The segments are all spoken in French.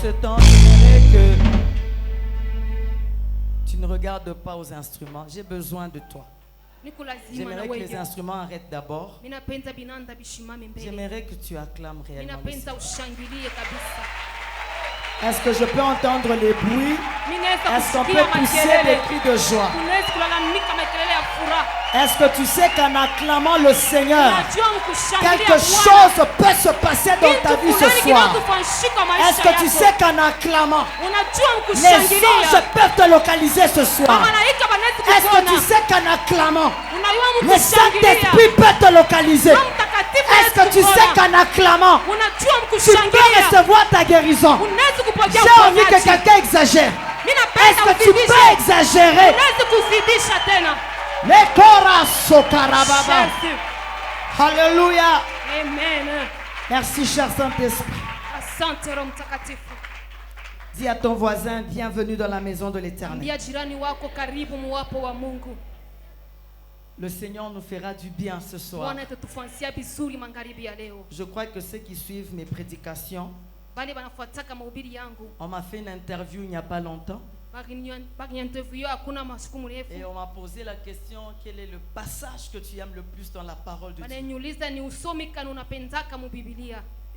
ce temps, j'aimerais que tu ne regardes pas aux instruments. J'ai besoin de toi. J'aimerais que les instruments arrêtent d'abord. J'aimerais que tu acclames réellement le Seigneur. Est-ce que je peux entendre les bruits? Est-ce qu'on peut pousser des cris de joie? Est-ce que tu sais qu'en acclamant le Seigneur, quelque chose peut se passer dans ta vie ce soir? Est-ce que tu sais qu'en acclamant, les anges peuvent te localiser ce soir? Est-ce que tu sais qu'en acclamant, le Saint-Esprit peut te localiser? Est-ce que tu sais qu'en acclamant, tu peux recevoir ta guérison? J'ai envie que quelqu'un exagère. Est-ce que tu peux exagérer? Alléluia. Amen. Merci, cher Saint-Esprit. Dis à ton voisin, bienvenue dans la maison de l'Éternel. Le Seigneur nous fera du bien ce soir. Je crois que ceux qui suivent mes prédications, on m'a fait une interview il n'y a pas longtemps. Et on m'a posé la question, quel est le passage que tu aimes le plus dans la parole de Dieu? Et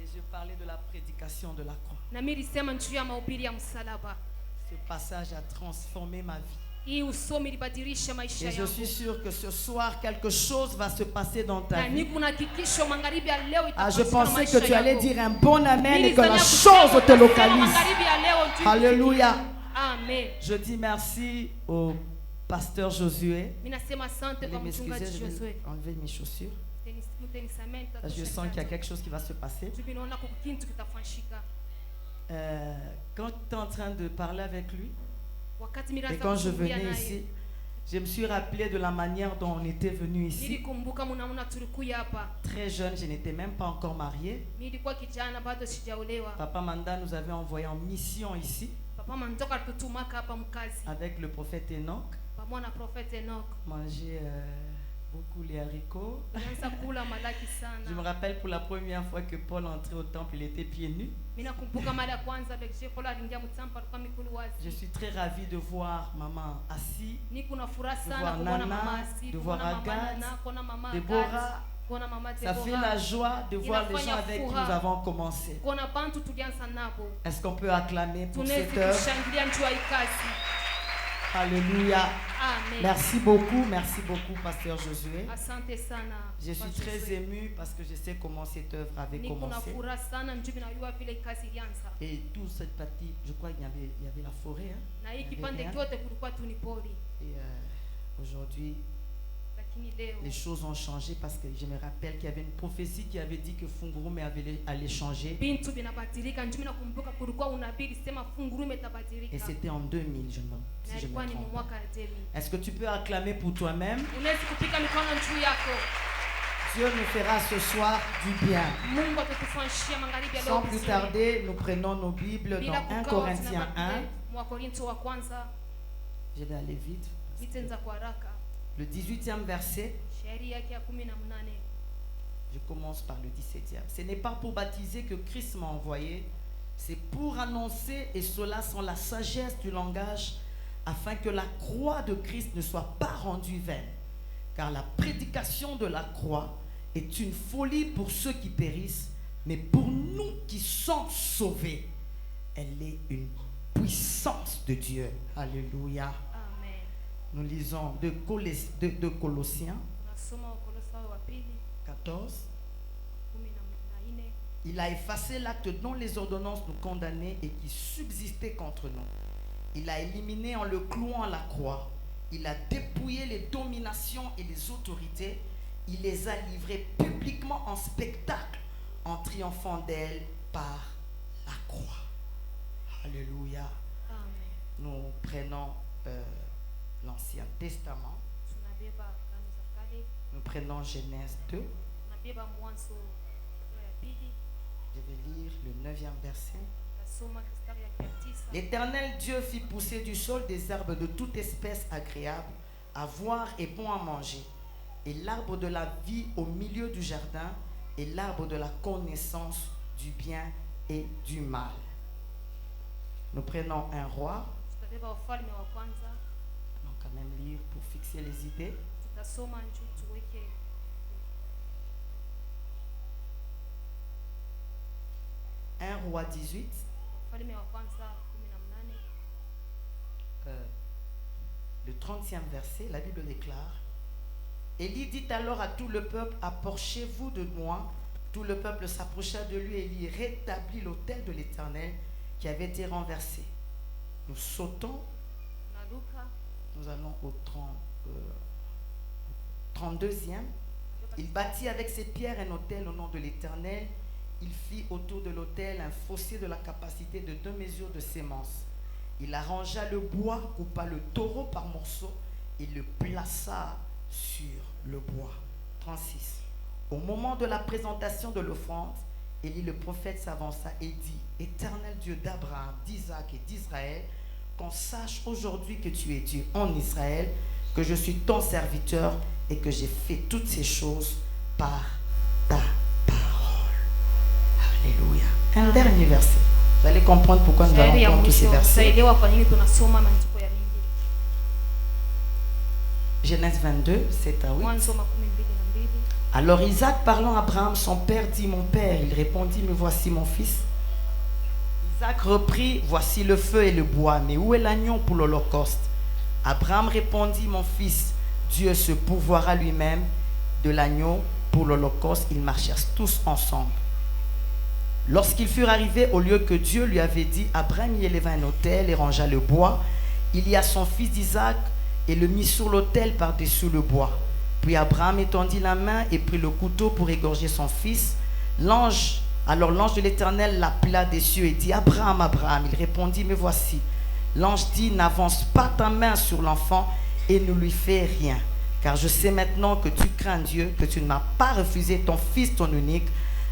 je parlais de la prédication de la croix. Ce passage a transformé ma vie. Et je suis sûr que ce soir, quelque chose va se passer dans ta vie. Ah, je pensais que tu allais dire un bon amen et que la chose te localise. Alléluia. Amen. Je dis merci au pasteur Josué. Allez m'excuser, je vais enlever mes chaussures. Je sens qu'il y a quelque chose qui va se passer. Quand tu es en train de parler avec lui, et quand je venais ici, je me suis rappelé de la manière dont on était venu ici. Très jeune, je n'étais même pas encore marié. Papa Manda nous avait envoyé en mission ici avec le prophète Enoch. Manger beaucoup les haricots. Je me rappelle pour la première fois que Paul entrait au temple, il était pieds nus. Je suis très ravi de voir maman assis, de voir Nana, de voir Agathe, Déborah. Ça fait la joie de voir les gens avec qui nous avons commencé. Est-ce qu'on peut acclamer pour cette œuvre? Alléluia. Amen. Merci beaucoup, pasteur Josué. Je suis très ému parce que je sais comment cette œuvre avait commencé. Et toute cette partie, je crois qu'il y avait la forêt. Hein? Et aujourd'hui, les choses ont changé parce que je me rappelle qu'il y avait une prophétie qui avait dit que Fungurume allait changer. Et c'était en 2000, si je me trompe. Est-ce que tu peux acclamer pour toi-même? Dieu nous fera ce soir du bien. Sans plus tarder, nous prenons nos Bibles dans 1 Corinthiens 1. Je vais aller vite. Le 18e verset. Je commence par le 17e. Ce n'est pas pour baptiser que Christ m'a envoyé, c'est pour annoncer, et cela sans la sagesse du langage, afin que la croix de Christ ne soit pas rendue vaine. Car la prédication de la croix est une folie pour ceux qui périssent, mais pour nous qui sommes sauvés, elle est une puissance de Dieu. Alléluia. Nous lisons de Colossiens 14. Il a effacé l'acte dont les ordonnances nous condamnaient et qui subsistait contre nous. Il a éliminé en le clouant à la croix. Il a dépouillé les dominations et les autorités. Il les a livrées publiquement en spectacle en triomphant d'elles par la croix. Alléluia. Amen. Nous prenons l'Ancien Testament. Nous prenons Genèse 2. Je vais lire le 9e verset. L'Éternel Dieu fit pousser du sol des arbres de toute espèce agréables à voir et bon à manger, et l'arbre de la vie au milieu du jardin, et l'arbre de la connaissance du bien et du mal. Nous prenons un roi. tutabeba Wafalme wa kwanza, On va quand même lire pour fixer les idées. tutasoma juu tuweke 1 Roi 18, Wafalme wa kwanza 18. le 30e verset, la Bible déclare: Élie dit alors à tout le peuple, approchez-vous de moi. Tout le peuple s'approcha de lui et Élie rétablit l'autel de l'Éternel qui avait été renversé. Nous sautons, Tunaruka, nous allons au 32e. Il bâtit avec ses pierres un autel au nom de l'Éternel. Il fit autour de l'autel un fossé de la capacité de 2 mesures de sémence. Il arrangea le bois, coupa le taureau par morceaux et le plaça sur le bois. 36. Au moment de la présentation de l'offrande, Élie le prophète s'avança et dit: Éternel Dieu d'Abraham, d'Isaac et d'Israël, qu'on sache aujourd'hui que tu es Dieu en Israël, que je suis ton serviteur et que j'ai fait toutes ces choses par ta parole. Alléluia. Un dernier verset. Vous allez comprendre pourquoi nous allons prendre tous ces versets. Utaelewa kwa nini tunasoma maandiko ya mingi. Genèse 22, 7 à 8. Mwanzo 12:2. Alors Isaac, parlant à Abraham, son père, dit: Mon père. Il répondit: Me voici mon fils. Isaac reprit: Voici le feu et le bois, mais où est l'agneau pour l'holocauste? Abraham répondit: Mon fils, Dieu se pourvoira lui-même de l'agneau pour l'holocauste. Ils marchèrent tous ensemble. Lorsqu'ils furent arrivés au lieu que Dieu lui avait dit, Abraham y éleva un autel et rangea le bois. Il y a son fils d'Isaac et le mit sur l'autel par-dessus le bois. Puis Abraham étendit la main et prit le couteau pour égorger son fils. Alors l'ange de l'Éternel l'appela des cieux et dit: Abraham, Abraham. Il répondit: Me voici. L'ange dit: N'avance pas ta main sur l'enfant et ne lui fais rien. Car je sais maintenant que tu crains Dieu, que tu ne m'as pas refusé ton fils, ton unique.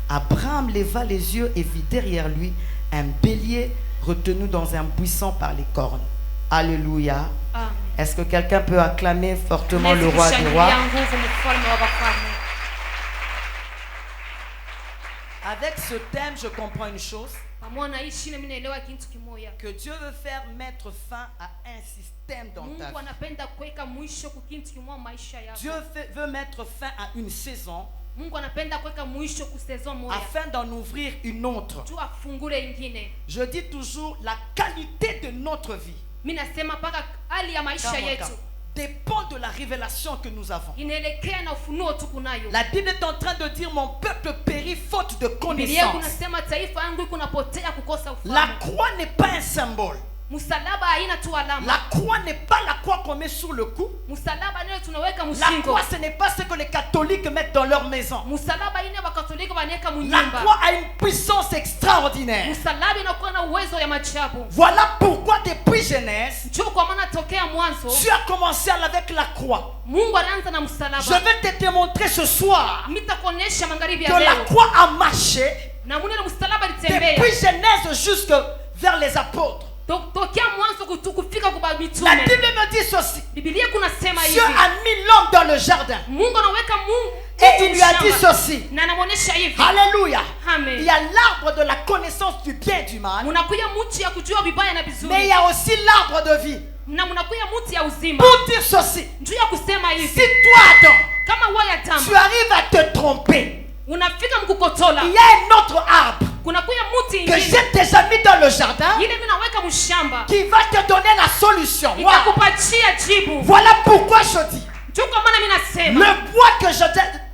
Abraham leva les yeux et vit derrière lui un bélier retenu dans un buisson par les cornes. Alléluia. Amen. Est-ce que quelqu'un peut acclamer fortement le roi des rois? Avec ce thème, je comprends une chose, que Dieu veut faire mettre fin à un système dans ta vie. Dieu veut mettre fin à une saison afin d'en ouvrir une autre. Je dis toujours, la qualité de notre vie dépend de la révélation que nous avons. La Bible est en train de dire: Mon peuple périt faute de connaissance. La croix n'est pas un symbole. La croix n'est pas la croix qu'on met sur le cou. La croix, ce n'est pas ce que les catholiques mettent dans leur maison. La croix a une puissance extraordinaire. Voilà pourquoi depuis Genèse, Dieu a commencé avec la croix. Je vais te démontrer ce soir que la croix a marché depuis Genèse jusque vers les apôtres. La Bible me dit ceci: Dieu a mis l'homme dans le jardin et il lui a dit ceci. Alléluia. Il y a l'arbre de la connaissance du bien et du mal, mais il y a aussi l'arbre de vie. Pour dire ceci, si toi Adam, tu arrives à te tromper, il y a un autre arbre que j'ai déjà mis dans le jardin qui va te donner la solution. Wow. Voilà pourquoi je dis, le bois que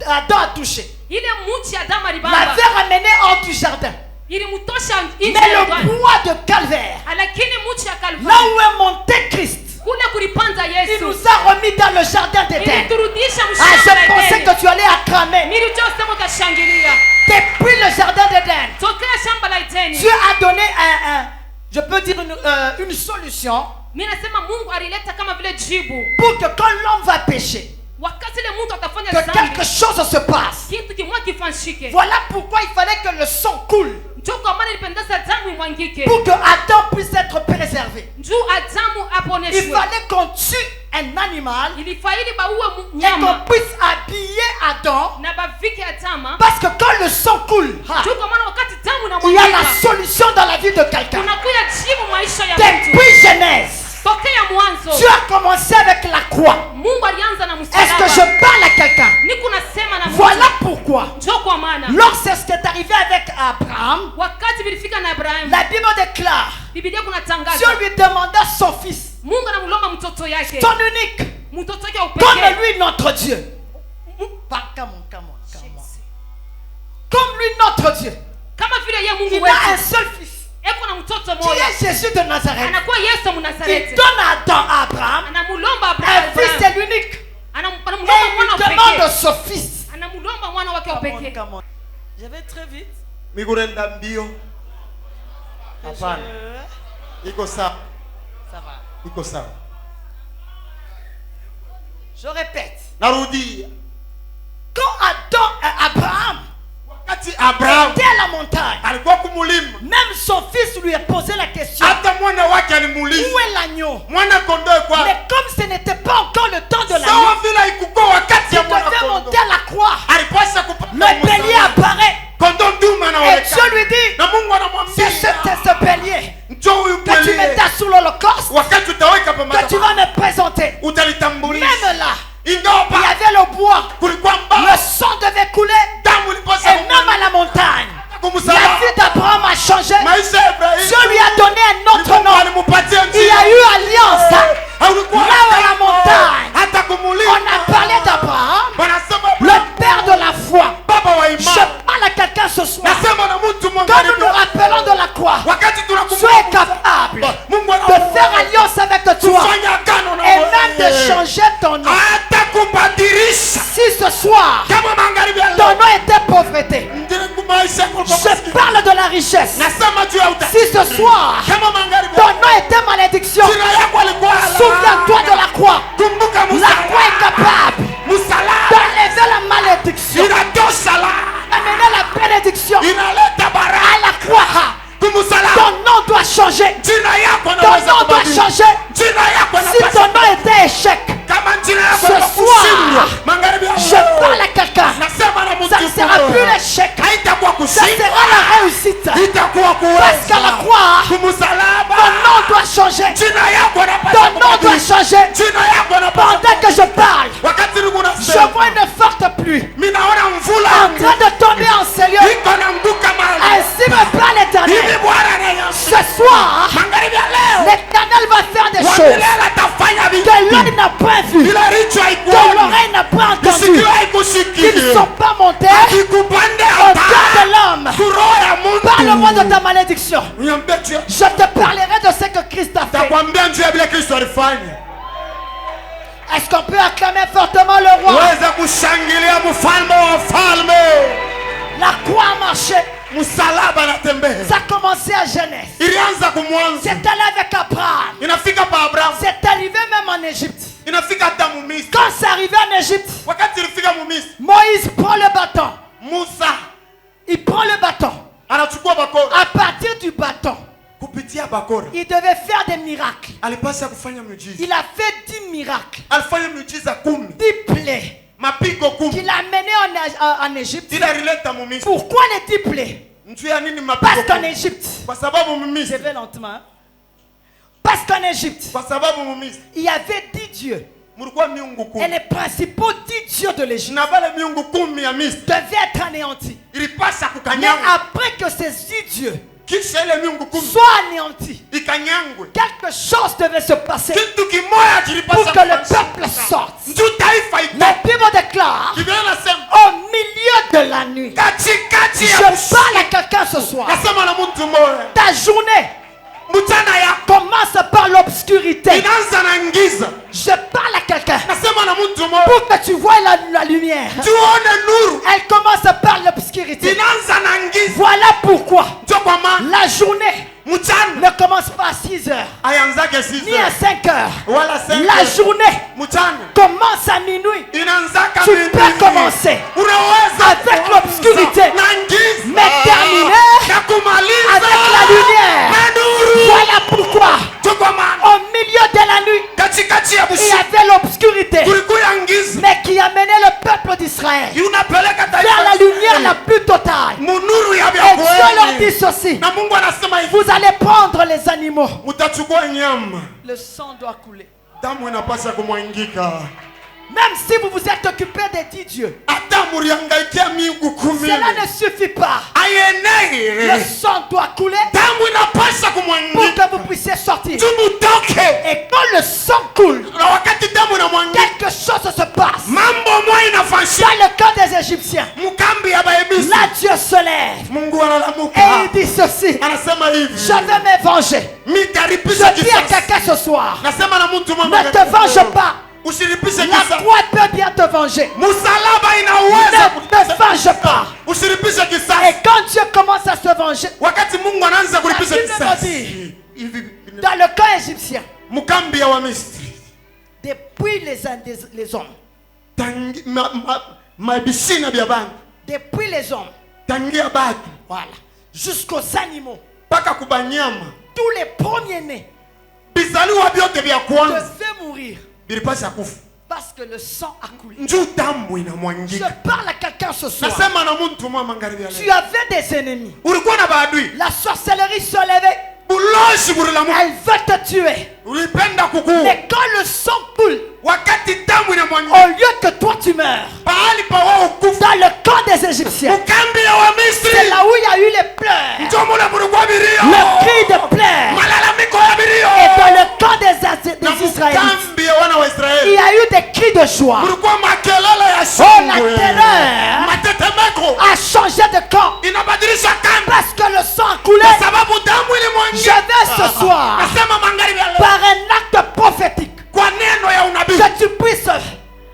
Adam a touché l'avait ramené hors du jardin. Mais le bois de Calvaire, là où est monté Christ, il nous a remis dans le jardin d'Éden. Ah, je pensais que tu allais acclamer. Depuis le jardin d'Éden, Dieu a donné je peux dire une solution pour que quand l'homme va pécher, que quelque chose se passe. Voilà pourquoi il fallait que le sang coule, pour que Adam puisse être préservé. Il fallait qu'on tue un animal et qu'on puisse habiller Adam, parce que quand le sang coule, il y a la solution dans la vie de quelqu'un. commencé avec la croix. Mungu alianza na Est-ce que je msalaba. parle à quelqu'un? Niko nasema na Voilà pourquoi. Njoo kwa maana Lorsque ce qui est arrivé avec Abraham, wakati vilifika na Abrahamu, la Bible déclare, Biblia kuna tangazo. Dieu lui demanda son fils, Mungu anamlomba mtoto yake. son unique, Mtoto wake wa comme upekee. lui notre Dieu. Come on. Comme lui notre Dieu. Kama vile yeye Mungu Il a un wetu. seul fils, Eko na mtoto qui mmoja. est Jésus de Nazareth. Anakuwa Yesu Il Mnazareti. donne à Abraham Anamlomba un Abrahamu. fils, c'est l'unique. Anamlomba Et mwana wa il demande pekee. son fils. Anamlomba mwana wake wa pekee. Come on. Je vais très vite. Mikurenda mbio. Hapana. Iko sawa. Ça va. Iko sawa. Je répète. Narudia. Quand Abraham Wakati Abraham était à la montagne, alikuwa kumulima, même son fils lui a posé la question, hata mwana wake où alimuuliza, est l'agneau? mwana kondoo kwa Mais comme ce n'était pas encore le temps de la sawa nuit, vile ikuko wakati il ya mwana devait kondoo. monter à la croix. Alipaswa kupata Le bélier apparaît kondoo nduma et Dieu anaonekana. lui dit, Na Mungu anamwambia, c'est ce bélier njoo huyu que tu bélier. mettras sous l'holocauste, Wakati utaweka que tu pamoja, vas me présenter. utalitambulisha. Même là, Ingawa il y avait le bois, kulikuwa le mbao, sang devait couler, damu ilipaswa et même à la montagne, la kumsalaba. vie d'Abraham a changé. Maisha ya Ibrahimu, Dieu lui a donné un autre nom. alimupatia Il y njia. a eu alliance. Haulikuwa Là où à la montagne, hata kumuuliza. on a parlé d'Abraham, Wanasema le père de la foi. baba wa Je imani. parle à quelqu'un ce soir. Nasema na mtu Quand nous mwangalifu. nous rappelons de la croix, Wakati sois tunakumbuka capable Mungu de faire alliance avec toi kufanya agano na et wewe. même de changer ton nom. Hata kubadilisha. Si ce soir, Kama magharibi ya ton leo. nom était pauvreté, Ndile kumaisha kwa je parle de la richesse. Nasema juu ya Si ce soir, Kama magharibi ton nom était malédiction, jina yako alikuwa souviens-toi de la croix. Kumbuka La croix est capable Msalaba. d'enlever la malédiction, Inatosha la. d'amener la bénédiction. Inaleta baraka. À la croix, Kumsalaba. ton nom doit changer. Jina yako Ton inaweza nom doit kubadilika. changer. Jina yako Si inapaswa. ton nom était échec, Kama jina yako Ce inakushindwa. soir, Magharibi ya je leo. parle à quelqu'un. Nasema na mtu Ça ne sera mmoja. plus l'échec, Haitakuwa ça kushindwa. sera la réussite. Itakuwa Parce qu'à la kuweza. croix, Kumsalaba. ton nom doit changer. Jina yako inapaswa Ton nom doit kubadilika. changer. Jina yako inapaswa. Pendant que je parle, Wakati niko je nasema. vois une forte pluie Mimi naona mvula en train de tomber en ces lieux. iko na mbuka mahali. Ainsi me parle Hivi l'Éternel. Bwana anayasema. Ce soir, Magharibi ya leo. l'Éternel va faire des choses Wamilele atafanya vitu. que l'œil n'a pas vues, Bila richo que haikuoni. l'oreille n'a pas entendues, Isikio qui haikusikii. ne sont pas montées Ikupande au cœur hata. de l'homme. Kuroho ya Mungu. Parle-moi de ta malédiction. Niambie tu. Je te parlerai de ce que Christ a fait. Takwambia njia vile Kristo alifanya. Est-ce qu'on peut acclamer fortement le roi? Uweze kushangilia mfalme wa falme. La croix a marché. Msalaba anatembea. Ça a commencé à Genèse. Ilianza kumwanzo. C'est allé avec Abraham. Inafika pa Abraham. C'est arrivé même en Égypte. Inafika hata Mumisri. Quand c'est arrivé en Égypte, Wakati ilifika Mumisri, Moïse prend le bâton. Musa Il prend le bâton. anachukua bakora. À partir du bâton, Kupitia bakora. il devait faire des miracles. Alipaswa kufanya miujiza. Il a fait 10 miracles, Alifanya miujiza 10. 10 plaies Mapigo 10. qu'il a mené en Égypte. Ila ilileta Mumisri. Pourquoi les 10 plaies? Njuu ya nini Parce mapigo qu'en 10? Égypte, Kwa sababu je Mumisri. vais lentement. Hein? Parce qu'en Égypte, Kwa sababu Mumisri. il y avait 10 dieux. Mulikuwa miungu 10. Et les principaux 10 dieux de l'Égypte Na vale miungu 10 ya Misri. devaient être anéantis. Ilipasha Mais kukanyangwa. après que ces 10 dieux Kisha ile miungu 10 soient anéantis, ikanyangwe. quelque chose devait se passer Kitu kimoja kilipasha pour que le kufanyika. peuple sorte. Njuu taifa La itoke. Bible déclare, Biblia inasema au milieu de la nuit, katikati je ya parle à quelqu'un ce soir, nasema na mtu mmoja. ta journée Mchana yako commence par l'obscurité. inaanza na ngiza. Je parle à quelqu'un Nasema na mtu mmoja. pour que tu vois la lumière. Tuone nuru. Elle commence par l'obscurité. Inaanza na ngiza. Voilà pourquoi Ndio kwa maana la journée mchana ne commence pas à 6 heures, ayanzake ni à 6 5 heures. wala 5. La journée Mchana commence à minuit. inaanzaka Tu mbili. peux commencer Unaweza avec kuanza l'obscurité, na ngiza. mais terminer na kumaliza avec la lumière. na nuru. Voilà pourquoi Ndio kwa maana au milieu de la nuit, katikati ya il y busiku avait l'obscurité, kulikuwa ngiza. mais qui amenait le peuple d'Israël Unapeleka vers la lumière la plus totale. munuru ya Et vya Dieu leur dit kweli. ceci, Na Mungu anasema hivi, vous allez prendre les animaux. mtachukua nyama, Le sang doit couler. damu inapaswa kumwangika. Même si vous vous êtes occupé des 10 dieux, Hata muriangaikia miungu 10. cela ne suffit pas. Le Ayenei. sang doit couler Damu inapaswa pour kumwangika. que vous puissiez sortir. Tumutoke. Et quand le sang coule, Na wakati damu inamwangika, quelque chose se passe. mambo moja inafanyika. Dans le camp des Égyptiens, Mkambi ya Baebisi. là Dieu se lève Mungu et analamuka. il dit ceci: Anasema hivi. je vais me venger. Mitaripisha Je dis à kisasi. quelqu'un ce soir, Nasema na mtu mama. ne te venge pas. Usilipishe La kisasi. croix peut bien te venger. Musalaba inaweza Ne te venge pas. Usilipishe Et kisasi. quand Dieu commence à se venger, Wakati Mungu anaanza kulipisha Lakini kisasi. Hivi dans le camp égyptien, mkambi ya Wamisri. depuis les hommes, Tangi mabishina bya bantu. depuis les hommes, Tangia batu. voilà, jusqu'aux animaux, Paka kubanyama. tous les premiers-nés Bizaliwa vyote vya kwanza. devaient mourir Bilipasha kufa. parce que le sang a coulé. Njoo damu Je inamwangika. parle à quelqu'un ce soir. Nasema na mtu mama magharibi ya Tu leo. avais des ennemis. Ulikuwa na maadui. La sorcellerie se levait. Buloshi burilamu. Elle veut te tuer. Ulipenda kukuua. Mais quand le sang coule, Wakati damu inamwangika. au lieu que toi tu meurs, Pahali pa wao kufa. dans le camp des Égyptiens, Mkambi ya Wamisri. c'est là où il y a eu les pleurs, Njoo mula mulikuwa birio. le cri de pleurs. Malalamiko ya birio. Et dans le camp des Na Israélites, mkambi ya wana wa il Israeli. y a eu des cris de joie. Mulikuwa makelele ya Oh, shangwe. la terreur Matetemeko. a changé de camp Inabadilisha kambi. parce que le sang a coulé. Kwa sababu damu Je ilimwangika. vais ce soir, Nasema magharibi ya leo. par un acte prophétique, Kwa neno ya unabii. que tu puisses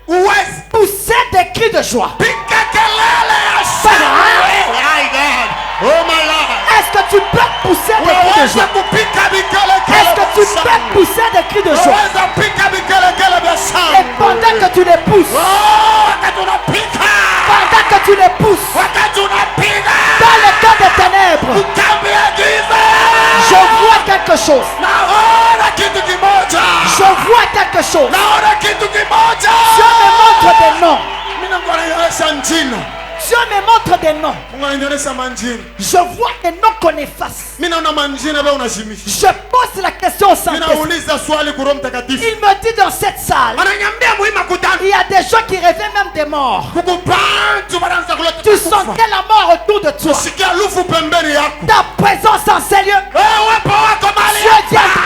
Uwezi. pousser des cris de joie. Piga kelele ya shangwe. My God. Oh my God. Est-ce que tu peux pousser des cris de Unaweza joie? kupika vikelekele Est-ce que tu vya peux shangwe. pousser des cris de joie? Unaweza pika vikelekele vya Et shangwe. pendant que tu les pousses, Oh, wakati unapika. pendant que tu les pousses, Wakati unapiga. dans le camp des ténèbres, Kambi ya giza. je vois quelque chose. Naona kitu kimoja. Je vois quelque chose. Naona kitu kimoja. Dieu me montre des noms. Mimi Mungu ananionyesha njino. Dieu me montre des noms. Mungu ananionyesha manjino. Je vois des noms qu'on efface. Mimi naona manjino wewe unashimisha. Je pose la question au Mimi Saint-Esprit. nauliza swali kwa Roho Mtakatifu. Il me dit dans cette salle, Ananiambia muhimu kutana. il y a des gens qui rêvaient même des morts. Kukupantu banaanza kuleta. Tu sentais la mort autour de toi. Sikia lufu pembeni yako. Ta présence en ces lieux. Uwepo wako mahali Dieu dit, hapa.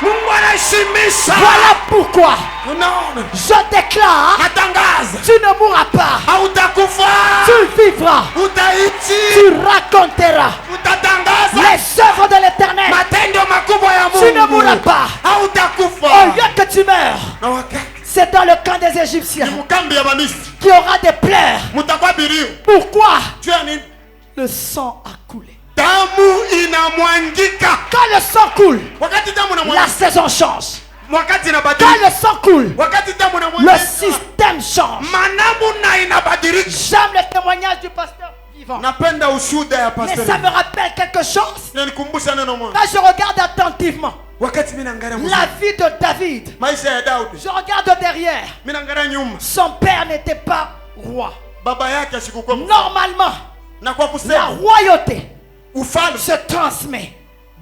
Mungu anaheshimisha. voilà pourquoi Unaona? je déclare, Natangaza. tu ne mourras pas. Hautakufa. Tu vivras. Utaishi. Tu raconteras Utatangaza les œuvres de l'Éternel. matendo makubwa ya Tu ne Mungu. mourras pas. Hautakufa. Au lieu que tu meurs, Na wakati c'est dans le camp des Égyptiens mkambi ya Bamisri. qu'il y aura des pleurs. Mutakuwa birio. Pourquoi? Juu ya nini? Le sang a coulé. Damu inamwangika. Quand le sang coule, Wakati damu la inamwangika. saison change. Wakati Quand inabadilika. le sang coule, Wakati damu le inamwangika. système change. Manamuna inabadilika. J'aime le témoignage du pasteur vivant. Napenda ushuhuda ya Mais pastor. ça me rappelle quelque chose. Inanikumbusha neno moja. Quand je regarde attentivement Wakati mimi naangalia la vie de David, maisha ya Daudi. je regarde derrière. Mimi naangalia nyuma. Son père n'était pas roi. Baba yake asikukuwa Normalement, na kwa la kusema royauté ufalme se transmet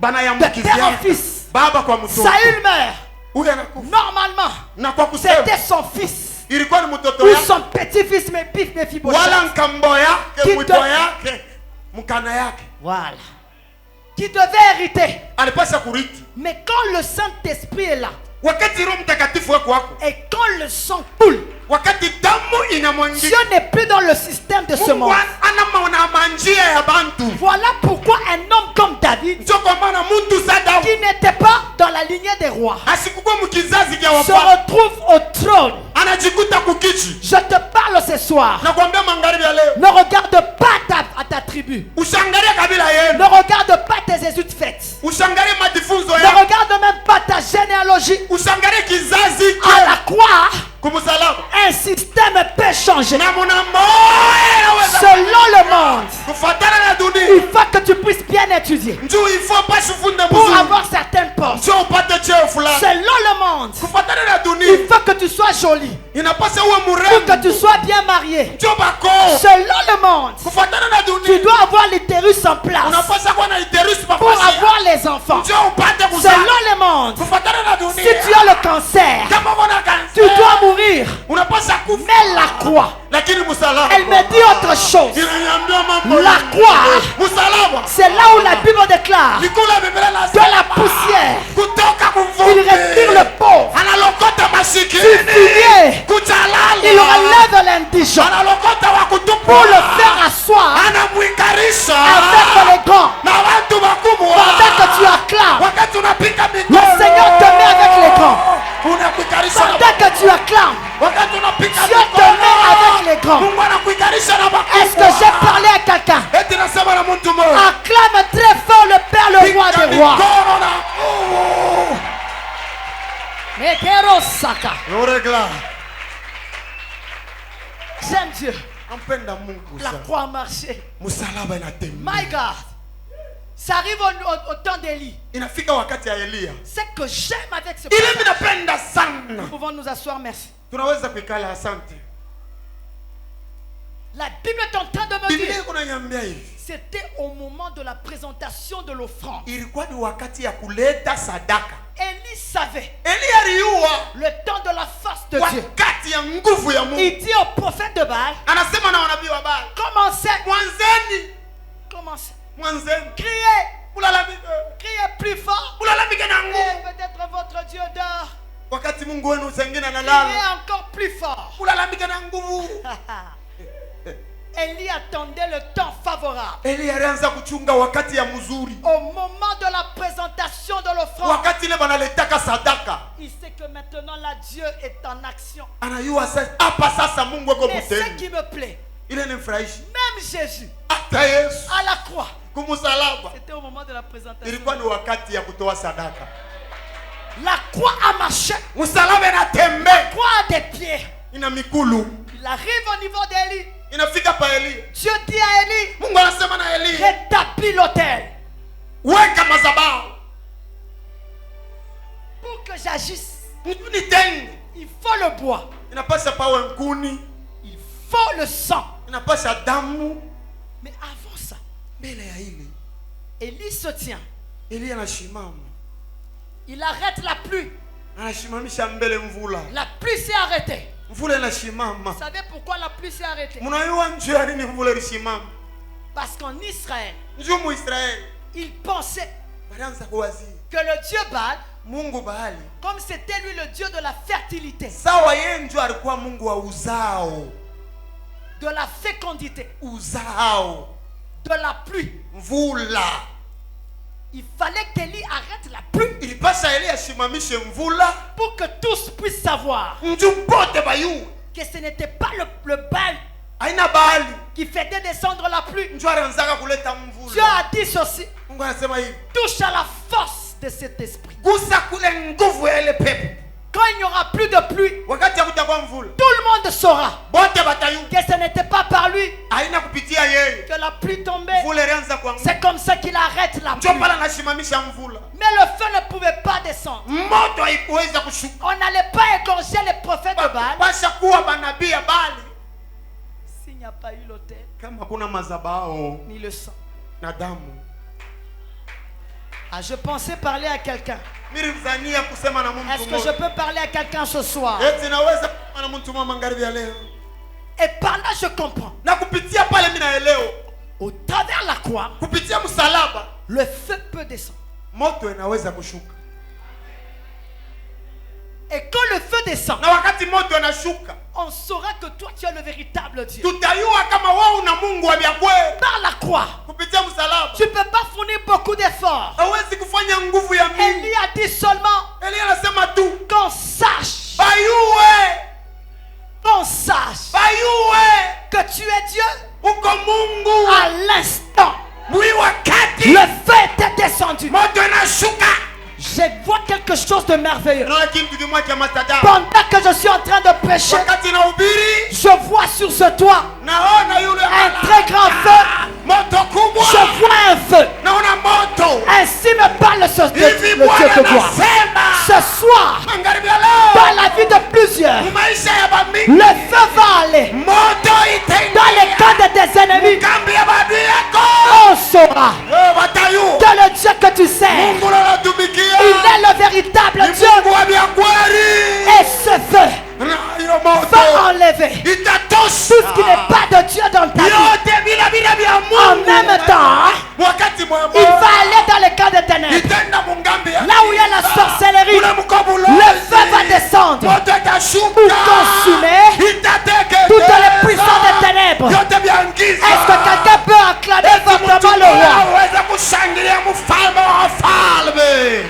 bana de yambukizi père en yake. fils. Baba kwa mtoto. Saül meurt. Huyu anakufa. Normalement, Na kwa kusema c'était son fils ilikuwa ni mtoto ou yake. son petit-fils, mais pif, Mephibosheth. Wala nkambo yake, Qui mwito te- yake, mkana yake. Voilà. Qui devait hériter. Alipasha kurithi. Mais quand le Saint-Esprit est là, Wakati Roho Mtakatifu wako wako. et quand le sang coule, Wakati damu inamwangika. Dieu n'est plus dans le système de ce Mungu monde. anamaona manjia ya bantu. Voilà pourquoi un homme comme David, Ndio kwa maana mtu za Daudi qui n'était pas dans la lignée des rois, asikukuwa mkizazi kya se wafalme. retrouve au trône. Anajikuta kukichi. Je te parle ce soir. Nakwambia magharibi ya leo. Ne regarde pas à ta tribu. Ushangalie kabila yenu. Ne regarde pas tes études faites. Ushangalie majifunzo Ne yako. regarde même pas ta généalogie. Usangalie kizazi À la cha croix, kumsalaba. un système peut changer. Na muna moyo inaweza Selon le monde, kufuatana na dunia. il faut que tu puisses bien étudier Njoo ifo pasi funde pour mzuri. avoir certains postes. poste. njoo upate cheo fulani. Selon le monde, Kufuatana na il dunia faut que tu sois joli, inapasa uwe pour que mrembo. tu sois bien marié. Njoo bako. Selon le monde, Kufuatana na tu dunia dois avoir l'utérus en place unapasa kuwa na iterus pour papasia. avoir les enfants. Njoo upate kuzaa. Selon le monde, Kufuatana na si dunia tu as le cancer, kama una tu kansa dois mourir. unapasa kufa. Mais la croix, Lakini msalaba elle me dit autre chose. inaniambia mambo. La croix, Msalaba c'est là où la Bible déclare nikula Biblia de nasema la poussière, kutoka il kumvumbi respire le pauvre. analokota Du masikini fumier, kuchalala il relève l'indigent analokota wa kutupa pour le faire asseoir anamwikarisha avec les grands. na watu wakubwa. Pendant que tu acclames, Wakati unapika le mikono Seigneur te met avec les grands. unakuikarisha na Pendant que tu acclames, wakati unapika Dieu te met avec les grands. Mungu anakuikarisha na wakubwa. Est-ce que j'ai parlé à quelqu'un? Eti nasema na mtu mmoja Acclame très fort le Père, le roi pika des rois. mikono na nguvu. Mekero Saka. Uregla J'aime Dieu. ampenda Mungu La sana. croix a marché. Msalaba inatembea. My God. Ça arrive au temps d'Élie. Inafika wakati ya Elia. C'est que j'aime avec ce Ile père. mimi napenda sana. Nous pouvons nous asseoir, merci. Tunaweza kuikala, asante. La Bible est en train de me Biblia dire, iko inaniambia hivi. c'était au moment de la présentation de l'offrande. Ilikuwa ni wakati ya kuleta sadaka. Élie savait Elia aliua le temps de la face de Dieu. wakati ya nguvu ya Mungu. Il dit au prophète de Baal, Anasema na wanabii wa Baali, commencez, mwanzeni, commencez, criez, criez plus fort. mulalamike na Et nguvu. peut-être votre Dieu dort. Wakati Mungu wenu zengine Criez analala, encore plus fort. mulalamike na nguvu. Élie attendait le temps favorable. Elia alianza kuchunga wakati ya mzuri. Au moment de la présentation de l'offrande, Wakati ile banaletaka sadaka, il sait que maintenant là, Dieu est en action. anayua sasa hapa sasa Mungu yuko Mais ce mteni. qui me plaît, Ile ni mfurahishi. même Jésus, Hata Yesu à la croix, kumsalaba c'était au moment de la présentation. ilikuwa ni wakati ya kutoa sadaka. La croix a marché. Msalaba La inatembea, croix a des pieds. ina mikulu. Il arrive au niveau d'Élie. Inafika pa Elia. Dieu dit à Élie, Mungu anasema na Elia, rétablis l'autel weka madhabahu. pour que j'agisse. Nitende. Il faut le bois. Inapasha pawe nkuni, Il faut le sang. inapasha damu. Mais avant ça, Mbele ya ile Élie se tient. Elia anashimama, Il arrête la pluie. anashimamisha mbele mvula. La pluie s'est arrêtée. Mvula inashimama. Vous savez pourquoi la pluie s'est arrêtée? Mnajua njoo ya nini mvula ilishimama? Parce qu'en Israël, Njoo mu Israeli ils pensaient walianza kuwazia que le Dieu Baal, Mungu Baali, comme c'était lui le Dieu de la fertilité, sawa yeye njoo alikuwa Mungu wa uzao, de la fécondité, uzao, de la pluie. mvula. Il fallait qu'Élie arrête la pluie Ilipasha Elia ashimamishe mvula, pour que tous puissent savoir njoo bote bayu. que ce n'était pas le Baal Haina Baali, qui faisait descendre la pluie. njoo alianzaka kuleta Dieu mvula. a dit ceci, Mungu anasema hivi, touche à la force de cet esprit. gusa kule nguvu ya ile pepo. Quand il n'y aura plus de pluie, Wakati ya kutakuwa mvula, tout le monde saura bote batayu. que ce n'était pas par lui Haina kupitia yeye. que la pluie tombait. Mvula ilianza kuanguka. C'est comme ça qu'il arrête la pluie. Njoo pala anashimamisha mvula. Mais le feu ne pouvait pas descendre. Moto haikuweza kushuka. On n'allait pas égorger les prophètes de Baal Pasha kuwa manabii ya Baali s'il n'y a pas eu l'autel kama kuna mazabao ni le sang. na damu. Ah, je pensais parler à quelqu'un. Nilizania kusema na mtu Est-ce que je mmoja. peux parler à quelqu'un ce soir? Eti naweza kusema na mtu mmoja magharibi ya leo. Et par là, je comprends. Na kupitia pale mimi naelewa. Au travers la croix, Kupitia msalaba le feu peut descendre. moto inaweza kushuka. Et quand le feu descend, Na wakati moto unashuka, on saura que toi, tu es le véritable Dieu. tutayua kama wewe una Mungu wa kweli. Par la croix, Kupitia msalaba tu ne peux pas fournir beaucoup d'efforts. hawezi kufanya nguvu ya mingi. Élie a dit seulement Elia anasema tu qu'on sache, bayue que tu es Dieu. uko Mungu. À l'instant, Mwi wakati le feu était descendu. moto inashuka. Je vois quelque chose de merveilleux. Naona kitu kimoja cha matata. Pendant que je suis en train de prêcher, Wakati nahubiri je vois sur ce toit naona yule un très grand feu moto kubwa, Je vois un feu. naona moto. Ainsi me parle le Hivi Dieu Bwana de gloire. anasema Ce soir, magharibi ya leo, dans la vie de plusieurs, maisha ya bamingi, le feu va aller moto dans les itaingia camps de tes ennemis. kambi ya maadui yako. On saura Watayu que le Dieu que tu sers, Mungu unalotumikia il est le véritable ni Dieu. Mungu wa vya kweli. Et ce feu Na hiyo moto va enlever itatosha tout ce qui n'est pas de Dieu dans ta vie. yote bila vya En Mungu. même temps, Wakati mwema il va aller dans les camps de ténèbres. itaenda mungambi ya Là où il y a la sorcellerie, ule mkobulo, le feu va descendre moto itashuka pour consumer itateketeza toutes les puissances des ténèbres. yote vya giza. Est-ce que quelqu'un peut acclamer fortement le roi? Waweza kushangilia mfalme wa wafalme.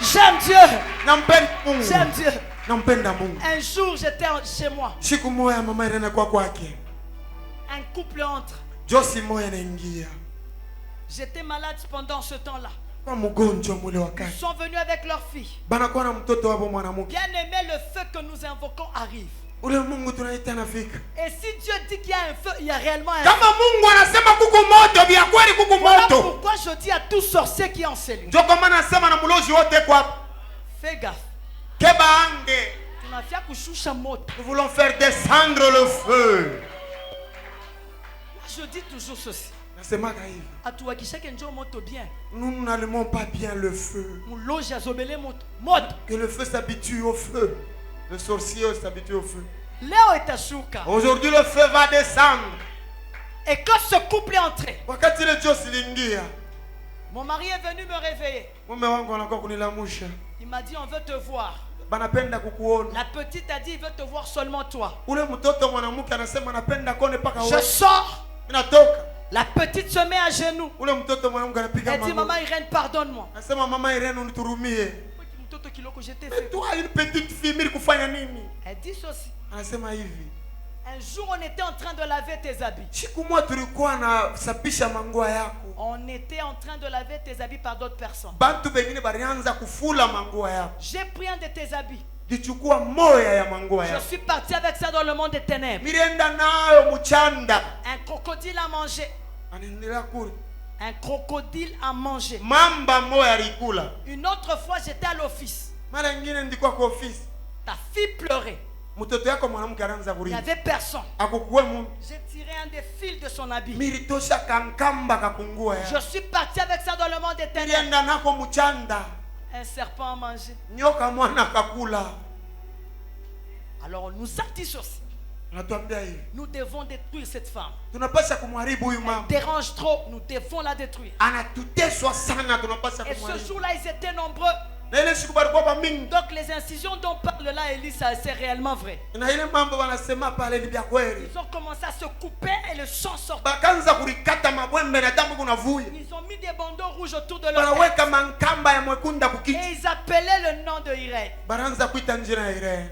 J'aime Dieu. Nampenda Mungu. J'aime Dieu. Nampenda Mungu. Un jour, j'étais chez moi. Siku moja mama Irene kwa kwake. Un couple entre. Josi moja anaingia. J'étais malade pendant ce temps-là. Kwa mgonjwa mule Ils wakati. sont venus avec leur fille. Banakuwa na mtoto wao mwanamke. Bien aimé, le feu que nous invoquons arrive. Ule Mungu tunaita nafika. Et si Dieu dit qu'il y a un feu, il y a réellement un feu. Kama Mungu anasema kuku moto, vya kweli kuku Voilà moto. pourquoi je dis à tout sorcier qui est en cellule. Ndio kwa maana nasema na mlozi wote kwa Fais gaffe. kebange. Tunafia kushusha moto. Nous voulons faire descendre le feu. Je dis toujours ceci. Nasemaka hivi. Atuwakishake njoo moto bien. Nous n'allumons pas bien le feu. Muloji azobele moto. Moto. Que le feu s'habitue au feu. Le sorcier s'habitue au feu. Leo itashuka. Aujourd'hui le feu va descendre. Et quand ce couple est entré, Wakati ile Josi lingia, mon mari est venu me réveiller. mume wangu anakuwa kunilamusha. Il m'a dit on veut te voir. Banapenda kukuona. La petite a dit il veut te voir seulement toi. Ule mtoto mwanamke anasema anapenda kuone paka Je wewe. sors. Inatoka. La petite se met à genoux. Ule mtoto mwanamke anapiga Elle dit magoti. maman Irène pardonne-moi. Anasema mama Irene uniturumie. Mtoto kiloko j'étais Mais fait. toi une petite fille mimi kufanya nini? Elle dit ceci. Anasema hivi. Un jour on était en train de laver tes habits. Siku moja tulikuwa na sapisha manguo yako. On était en train de laver tes habits par d'autres personnes. Bantu bengine balianza kufula manguo yako. J'ai pris un de tes habits. Dichukua moya ya manguo Je yako. suis parti avec ça dans le monde des ténèbres. Mirienda nayo mchanda. Un crocodile a mangé. Anaendelea kule. Un crocodile a mangé. Mamba moya alikula. Une autre fois, j'étais à l'office. Mara nyingine ndikuwa kwa ofisi. Ta fille pleurait. Mtoto yako mwanamke anaanza Il n'y kulia. avait personne. Akukuwe mungu. J'ai tiré un des fils de son habit. Militosha kankamba kakungua Je ya. suis parti avec ça dans le monde des ténèbres. Mirienda nako mchanda. Un serpent a mangé. Nyoka mwana kakula. Alors on nous a dit ceci. Anatuambia hivi. Nous devons détruire cette femme. Tunapasha kumharibu huyu Elle mama. dérange trop. Nous devons la détruire. Anatuteswa sana tunapasha Et ce kumharibu. jour-là, ils étaient nombreux. Na ile siku balikuwa ba mingi. Donc les incisions dont parle là Élie, ça, c'est réellement vrai. Na ile mambo wanasema pale ni vya kweli. Ils ont commencé à se couper et le sang sortait. Bakanza kulikata mabwembe na damu kunavuja. Ils ont mis des bandeaux rouges autour de leur tête. Wanaweka mankamba ya mwekunda kukichwa. Et ils appelaient le nom de Irène. Baranza kuita njina ya Irene.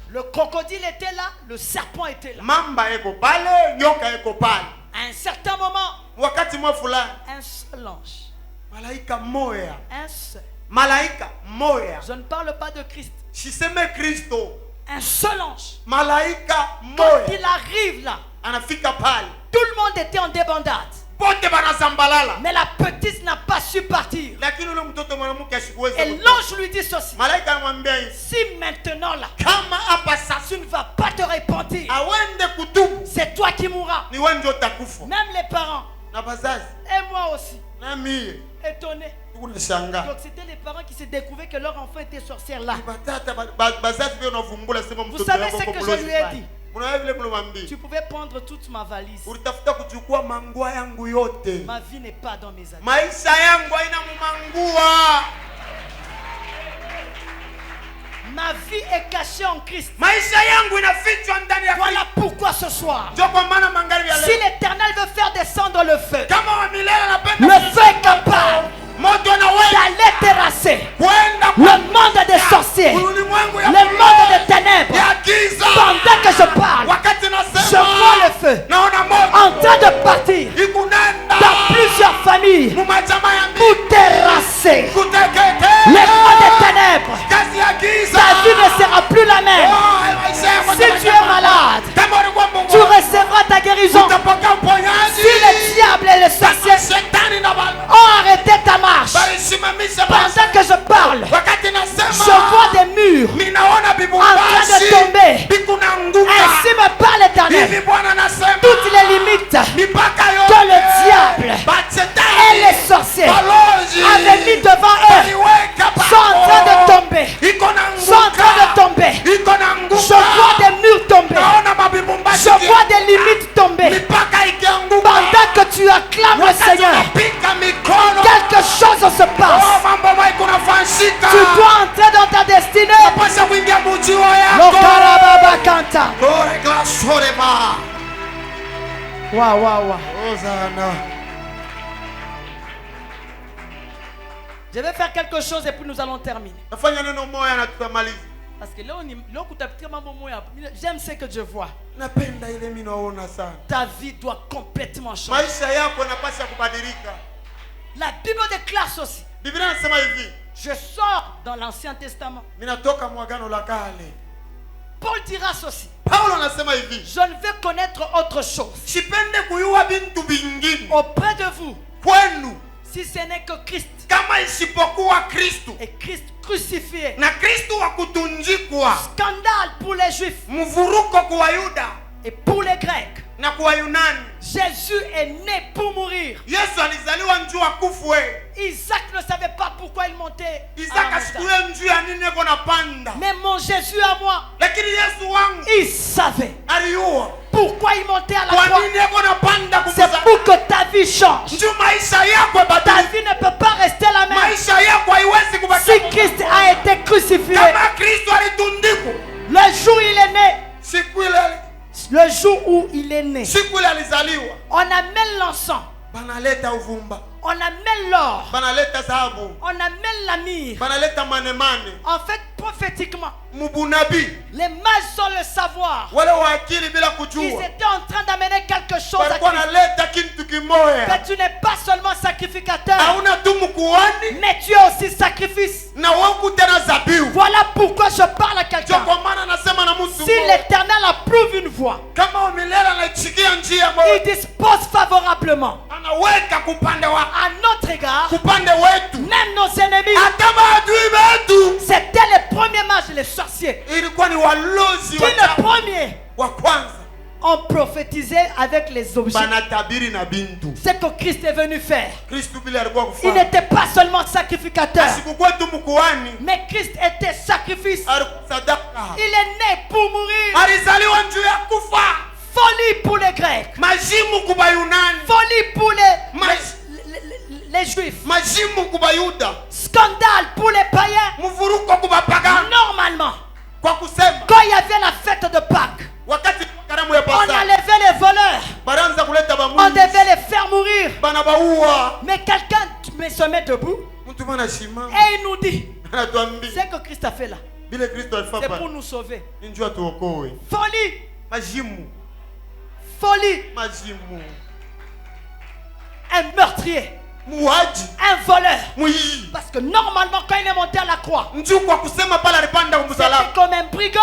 Le crocodile était là, le serpent était là. Mamba eko pale, nyoka eko pale. À un certain moment, Wakati mwa fulani, un seul ange. malaika moya. Un seul. Malaika moya. Je ne parle pas de Christ. Siseme Kristo. Un seul ange. Malaika Quand moya. il arrive là, Anafika pale. tout le monde était en débandade. Bote banazambalala. Mais la petite n'a pas su partir. Lakini ule mtoto mwanamke asikuweza. Et l'ange lui dit ceci. Malaika anamwambia hivi. Si maintenant là, Kama hapa sasa tu ne vas pas te repentir, awende kutubu, c'est toi qui mourras. ni wewe ndio utakufa. Même les parents. Na bazazi, Et moi aussi. na mie, Étonnés. tunashangaa. Donc c'était les parents qui se découvraient que leur enfant était sorcière là. Batata bazazi vile unavumbula sema Vous mtoto savez wako ce kwa que je mlozi lui ai mbaya. dit? Unaona vile mlomwambia. Tu pouvais prendre toute ma valise. Ulitafuta kuchukua mangua yangu yote. Ma vie n'est pas dans mes habits. Maisha yangu haina mumangua. Ma vie est cachée en Christ. Maisha yangu inafichwa ndani ya Kristo. Voilà pourquoi ce soir, Ndio kwa maana magharibi ya si leo. l'Éternel veut faire descendre le feu, Kama wa milele anapenda le feu est capable moto na wewe d'aller terrasser kwenda le monde des sorciers, le ulimwengu ya monde des ténèbres. ya giza. Pendant que je parle, Wakati je nasema vois le feu naona moto en train de partir ikunenda dans plusieurs familles mumajamaa ya pour terrasser kutekete les mondes des ténèbres. kazi ya giza. Ta vie ne sera plus la même. Oh, maisha yako Si tu es malade, Kama Shetani na bali. ont arrêté ta marche. Balisimamisha Pendant basi. que je parle, Wakati je nasema vois des murs ninaona en train bibumbashi de tomber. bikunanguka. Ainsi me parle l'Éternel. Hivi Bwana anasema Toutes les limites mipaka que le yote diable et Bashetani les sorciers balozi avaient mis devant eux baliweka sont en train de pako. tomber. Iko Sont en train de nanguka. tomber. Iko nanguka. Je vois des murs tomber. Naona mabibumbashi. Je vois des limites tomber. Mipaka ikianguka. Pendant que tu acclames le Wakati Seigneur, unapika mikono. quelque chose se passe. Oh, mambo ambayo kunafanyika. Tu dois entrer dans ta destinée. Unapaswa kuingia mujio Lo yako. karababa kanta. Ore glasore ba. Waouh, waouh, waouh. Hosana. Je vais faire quelque chose et puis nous allons terminer. Nafanya neno moja na tutamaliza. Parce que là, j'aime ce que je vois. Napenda ile mimi naona sana. Ta vie doit complètement changer. Maisha yako yanapaswa kubadilika. La Bible déclare ceci. Biblia inasema hivi. Je sors dans l'Ancien Testament. Mimi natoka mwagano la kale. Paul dira ceci. Paulo anasema hivi. Je ne veux connaître autre chose Sipende kuyua bintu bingine auprès de vous, kwenu si ce n'est que Christ kama isipokuwa Kristo et Christ crucifié. na Kristo wa kutunjikwa. Scandale pour les Juifs Mvuruko kwa Wayuda et pour les Grecs. na kwa Yunani. Jésus est né pour mourir. Yesu alizaliwa njuu akufwe. Isaac ne savait pas pourquoi il montait. à la Isaka montagne. sikuye njuu ya nini eko napanda. Mais mon Jésus à moi, Lakini Yesu wangu il savait aliyua pourquoi il montait à la kwa croix. nini eko napanda C'est kumza. pour que ta vie change. Njuu maisha yako Ta badilike. vie ne peut pas rester la même. Maisha yako haiwezi Si kubaki. Christ a été crucifié, Kama Kristo alitundikwa. le jour où il est né, Siku ile le jour où il est né, siku ile alizaliwa. on amène l'encens, Banaleta uvumba. on amène l'or, Banaleta dhahabu. on amène la myrrhe. Banaleta manemane. En fait, prophétiquement, Mubunabi. les mages sans le savoir, Wale wa akili bila ils kujua. étaient en train d'amener quelque chose à Walikuwa Christ. naleta kitu kimoya. Mais tu n'es pas seulement sacrificateur, Hauna tu mkuhani mais tu es aussi sacrifice. na wewe tena zabihu. Voilà pourquoi je parle à Ndio quelqu'un. kwa maana nasema na mtu Si mmoja. l'Éternel approuve une voie, Kama umelala anaichikia njia il moja. dispose favorablement Anaweka kupande wa à notre égard. kupande wetu. Même nos ennemis, Hata maadui wetu c'était les premiers mages, les sorciers, ilikuwa ni walozi qui wa les premiers wa kwanza. ont prophétisé avec les objets. Banatabiri na bintu. Ce que Christ est venu faire. Kristo bila alikuwa Il kufanya. n'était pas seulement sacrificateur, Asikukuwa tu mkuhani. mais Christ était sacrifice. Alikuwa sadaka. Il est né pour mourir. Alizaliwa njuu ya kufa. Folie pour les Grecs, Majimu kuba Yunani. folie pour les Juifs, Majimu kuba Yuda. scandale pour les païens. Mvuruko kuba pagani. Normalement, Kwa kusema quand il y avait la fête de Pâques, wakati karamu ya on Pasaka enlevait les voleurs, baranza kuleta on bamu. devait les faire mourir. Bana baua. Mais quelqu'un se met debout Mtu mwana shimama. et il nous dit, Anatuambia ce que Christ a fait là, bila Kristo c'est alifanya. pour nous sauver. Njoo tuokoe. Folie, Majimu. folie, Majimu. un meurtrier, Muaji. un voleur. Mwizi. Parce que normalement, quand il est monté à la croix, Njoo kwa kusema pale alipanda c'était kumsalaba. comme un brigand.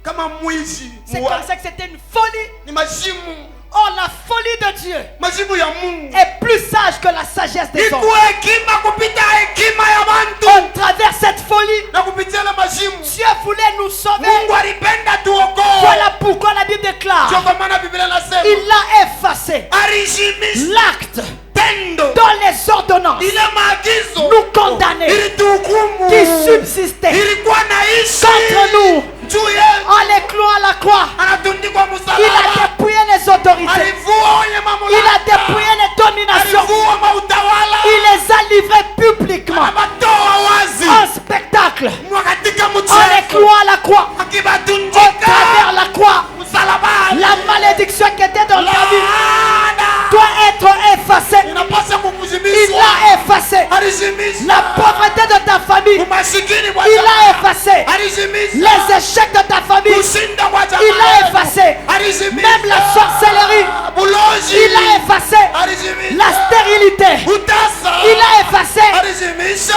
Kama mwizi. C'est comme ça que c'était une folie. Ni majimu. Or, la folie de Dieu Majimu ya Mungu. est plus sage que la sagesse des hommes. Ikuwe hekima kupita hekima ya bantu. On traverse cette folie. Na kupitia la majimu. Dieu voulait nous sauver. Mungu alipenda tuokoe. Voilà pourquoi la Bible déclare, Ndio kwa maana Biblia inasema il a effacé alizimisha l'acte tendo dans les ordonnances ile maagizo nous condamner ilituhukumu qui subsistait ilikuwa naishi contre nous juu yetu. en les clouant à la croix. Anatundikwa Il a msalaba. dépouillé les autorités. Alivua wenye Il mamlaka. a dépouillé les dominations. Alivua mautawala. Il les a livrés publiquement Anabatoa wazi en spectacle katika en les mchezo clouant à la croix. Au akibatundika travers la croix, msalabani. la malédiction qui était dans ta vie Laana doit être effacée. inapaswa Il kukuzimisha. l'a effacée. Alizimisha La pauvreté de ta famille, umasikini kwa il l'a jamaa. effacé. Alizimisha Les échecs de ta famille, kushinda kwa jamaa. il l'a effacé. Alizimisha Même la sorcellerie, bulozi. il l'a effacé. Alizimisha La stérilité, utasa. il l'a effacé. Alizimisha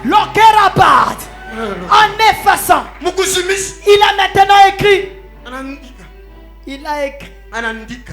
L'okerabat, en effaçant, mukuzimisha. il a maintenant écrit. Anaandika. Il a écrit. Anaandika.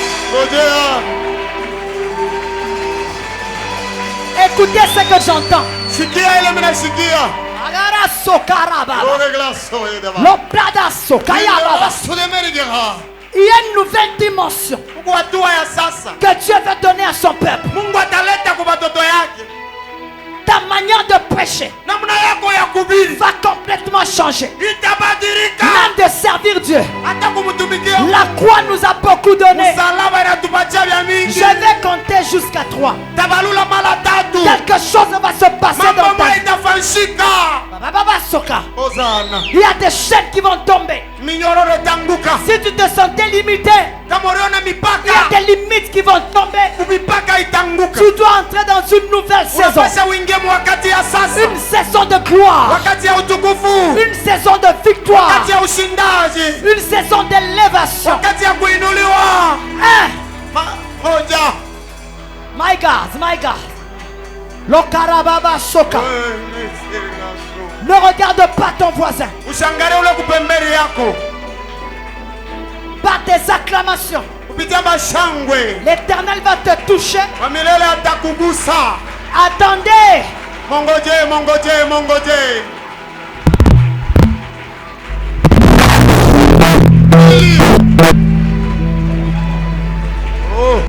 Amen. Ngojea. Écoutez ce que j'entends. Sikia ile minasikia. Agaraso karaba. Ore glaso edaba. Lopradaso kayaba. Sulemerigera. Il y a une nouvelle dimension Mungu atua ya sasa. que Dieu veut donner à son peuple. Mungu ataleta kwa watoto yake. Ta manière de prêcher Namna yako ya kuhubiri va complètement changer. itabadilika. Même de servir Dieu. Hata kumtumikia. La croix nous a beaucoup donné. Msalaba inatupatia vya mingi. Je vais compter jusqu'à 3. Tabalula mara 3. Quelque chose va se passer Mambo dans ta moja vie. itafanyika. Baba Soka. Hosana. Il y a des chaînes qui vont tomber. Minyororo itanguka. Si tu te sentais limité, Kama uliona il y mipaka. a des limites qui vont tomber. Mipaka itanguka. Tu dois entrer dans une nouvelle saison. Unapaswa uingie wakati ya sasa. Une saison de gloire. Wakati ya utukufu. Une saison de victoire. Wakati ya ushindaji. Une saison d'élévation. Wakati ya kuinuliwa. Moja. My God, my God. Lokarababa Soka. Ne regarde pas ton voisin. Usiangalie ule kupembeni yako. Par tes acclamations, Kupitia mashangwe. l'Éternel va te toucher. Wa milele atakugusa. Attendez. Mongoje, mongoje, mongoje. Oh.